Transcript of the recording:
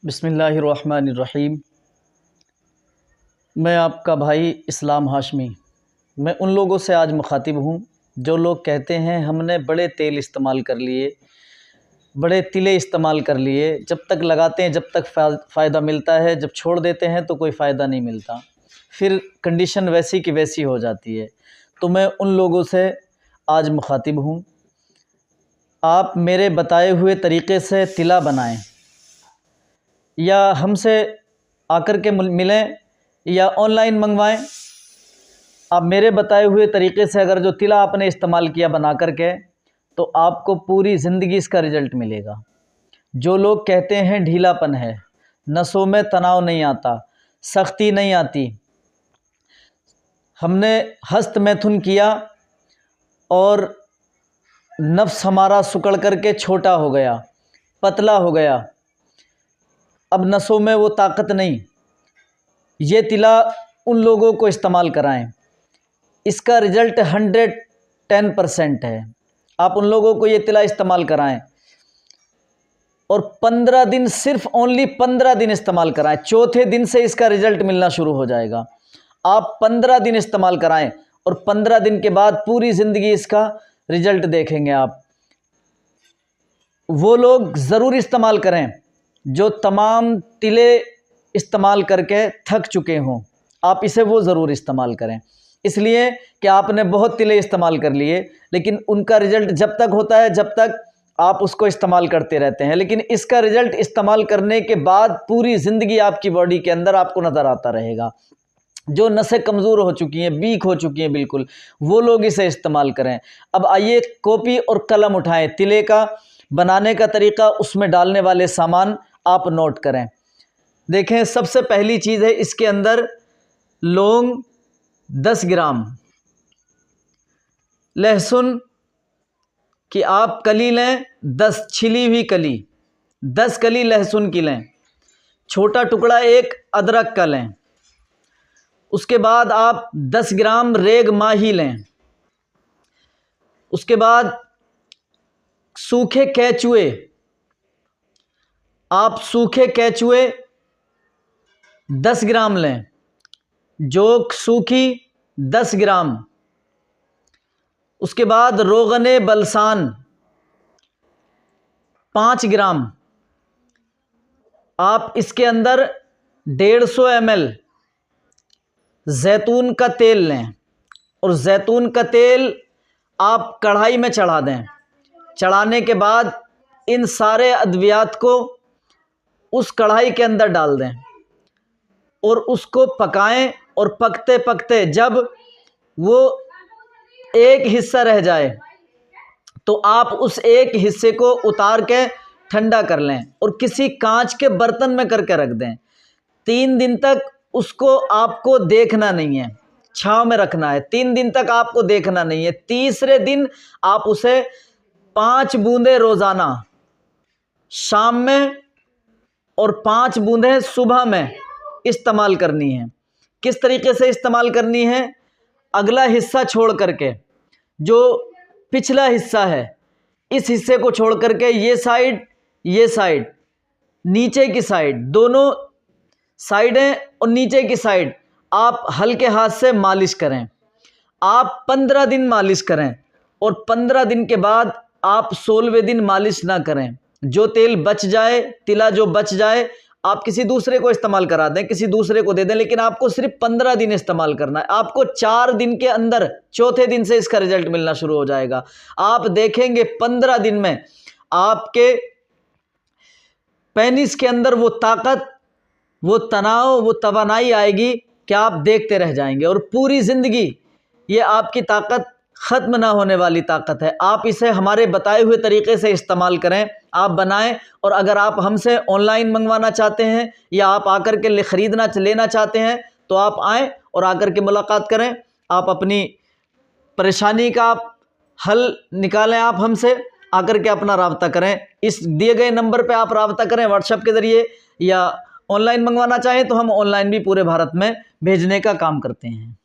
बिस्मिल्लाहिर्रहमानिर्रहीम। मैं आपका भाई इस्लाम हाशमी। मैं उन लोगों से आज मुखातिब हूँ जो लोग कहते हैं हमने बड़े तेल इस्तेमाल कर लिए, बड़े तिले इस्तेमाल कर लिए, जब तक लगाते हैं जब तक फ़ायदा मिलता है, जब छोड़ देते हैं तो कोई फ़ायदा नहीं मिलता, फिर कंडीशन वैसी की वैसी हो जाती है। तो मैं उन लोगों से आज मुखातिब हूँ, आप मेरे बताए हुए तरीक़े से तिला बनाएं या हमसे आकर के मिलें या ऑनलाइन मंगवाएं। आप मेरे बताए हुए तरीक़े से अगर जो तिला आपने इस्तेमाल किया बना कर के, तो आपको पूरी ज़िंदगी इसका रिज़ल्ट मिलेगा। जो लोग कहते हैं ढीलापन है, नसों में तनाव नहीं आता, सख्ती नहीं आती, हमने हस्त मैथुन किया और नफ्स हमारा सुकड़ करके छोटा हो गया, पतला हो गया, अब नसों में वो ताकत नहीं, ये तिला उन लोगों को इस्तेमाल कराएं। इसका रिज़ल्ट 110% है। आप उन लोगों को ये तिला इस्तेमाल कराएं और 15 दिन, सिर्फ ओनली 15 दिन इस्तेमाल कराएं। चौथे दिन से इसका रिज़ल्ट मिलना शुरू हो जाएगा। आप 15 दिन इस्तेमाल कराएं और 15 दिन के बाद पूरी ज़िंदगी इसका रिज़ल्ट देखेंगे आप। वो लोग ज़रूर इस्तेमाल करें जो तमाम तिले इस्तेमाल करके थक चुके हों। आप इसे वो ज़रूर इस्तेमाल करें, इसलिए कि आपने बहुत तिले इस्तेमाल कर लिए, लेकिन उनका रिज़ल्ट जब तक होता है जब तक आप उसको इस्तेमाल करते रहते हैं, लेकिन इसका रिज़ल्ट इस्तेमाल करने के बाद पूरी ज़िंदगी आपकी बॉडी के अंदर आपको नज़र आता रहेगा। जो नसें कमज़ोर हो चुकी हैं, वीक हो चुकी हैं बिल्कुल, वो लोग इसे इस्तेमाल करें। अब आइए कॉपी और कलम उठाएं, तिले का बनाने का तरीक़ा, उसमें डालने वाले सामान आप नोट करें। देखें, सबसे पहली चीज़ है इसके अंदर लौंग 10 ग्राम, लहसुन की आप कली लें 10, छिली हुई कली 10 कली लहसुन की लें, छोटा टुकड़ा एक अदरक का लें। उसके बाद आप 10 ग्राम रेग माही लें। उसके बाद सूखे केचुए, आप सूखे केचुए 10 ग्राम लें। जोक सूखी 10 ग्राम। उसके बाद रोगने बलसान 5 ग्राम। आप इसके अंदर 150 ml जैतून का तेल लें और जैतून का तेल आप कढ़ाई में चढ़ा दें। चढ़ाने के बाद इन सारे अद्वियात को उस कढ़ाई के अंदर डाल दें और उसको पकाएं, और पकते पकते जब वो एक हिस्सा रह जाए तो आप उस एक हिस्से को उतार के ठंडा कर लें और किसी कांच के बर्तन में करके रख दें। 3 दिन तक उसको आपको देखना नहीं है, छांव में रखना है। 3 दिन तक आपको देखना नहीं है। तीसरे दिन आप उसे 5 बूंदें रोज़ाना शाम में और 5 बूंदें सुबह में इस्तेमाल करनी है। किस तरीके से इस्तेमाल करनी है? अगला हिस्सा छोड़ करके, जो पिछला हिस्सा है इस हिस्से को छोड़ करके ये साइड, नीचे की साइड, दोनों साइडें और नीचे की साइड आप हल्के हाथ से मालिश करें। आप 15 दिन मालिश करें और 15 दिन के बाद आप 16वें दिन मालिश ना करें। जो तेल बच जाए, तिला जो बच जाए, आप किसी दूसरे को इस्तेमाल करा दें, किसी दूसरे को दे दें, लेकिन आपको सिर्फ 15 दिन इस्तेमाल करना है। आपको 4 दिन के अंदर, चौथे दिन से इसका रिजल्ट मिलना शुरू हो जाएगा। आप देखेंगे 15 दिन में आपके पेनिस के अंदर वो ताकत, वो तनाव, वो तवानाई आएगी कि आप देखते रह जाएंगे और पूरी ज़िंदगी ये आपकी ताकत ख़त्म ना होने वाली ताकत है। आप इसे हमारे बताए हुए तरीक़े से इस्तेमाल करें, आप बनाएं। और अगर आप हमसे ऑनलाइन मंगवाना चाहते हैं या आप आकर के लेना चाहते हैं तो आप आएँ और आकर के मुलाकात करें। आप अपनी परेशानी का आप हल निकालें, आप हमसे आकर के अपना राब्ता करें। इस दिए गए नंबर पे आप राब्ता करें व्हाट्सएप के ज़रिए, या ऑनलाइन मंगवाना चाहें तो हम ऑनलाइन भी पूरे भारत में भेजने का काम करते हैं।